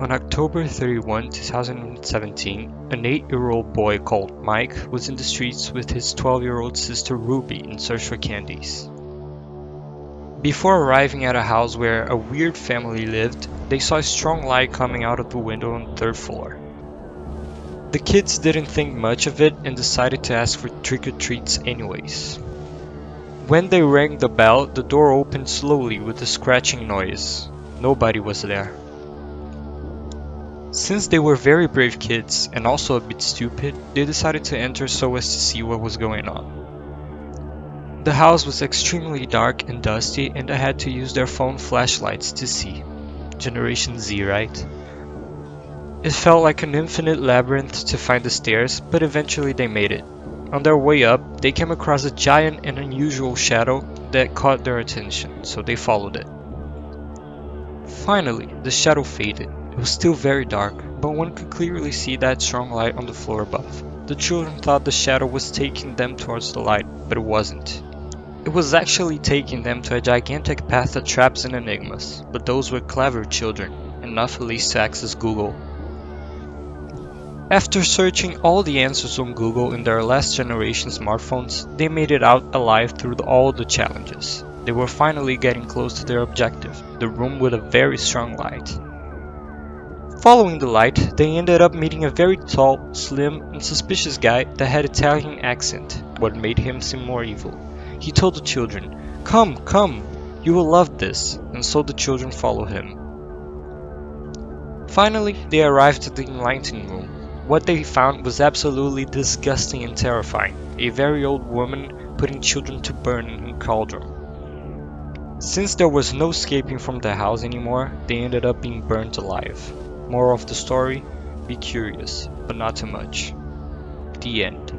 On October 31, 2017, an 8-year-old boy called Mike was in the streets with his 12-year-old sister Ruby in search for candies. Before arriving at a house where a weird family lived, they saw a strong light coming out of the window on the 3rd floor. The kids didn't think much of it and decided to ask for trick-or-treats anyways. When they rang the bell, the door opened slowly with a scratching noise. Nobody was there. Since they were very brave kids and also a bit stupid, they decided to enter so as to see what was going on. The house was extremely dark and dusty and they had to use their phone flashlights to see. Generation Z, right? It felt like an infinite labyrinth to find the stairs, but eventually they made it. On their way up, they came across a giant and unusual shadow that caught their attention, so they followed it. Finally, the shadow faded. It was still very dark, but one could clearly see that strong light on the floor above. The children thought the shadow was taking them towards the light, but it wasn't. It was actually taking them to a gigantic path of traps and enigmas, but those were clever children, enough at least to access Google. After searching all the answers on Google in their last generation smartphones, they made it out alive through all the challenges. They were finally getting close to their objective, the room with a very strong light. Following the light, they ended up meeting a very tall, slim, and suspicious guy that had an Italian accent, what made him seem more evil. He told the children, "Come, come, you will love this," and so the children followed him. Finally, they arrived at the enlightening room. What they found was absolutely disgusting and terrifying, a very old woman putting children to burn in a cauldron. Since there was no escaping from the house anymore, they ended up being burnt alive. Moral of the story, be curious, but not too much. The end.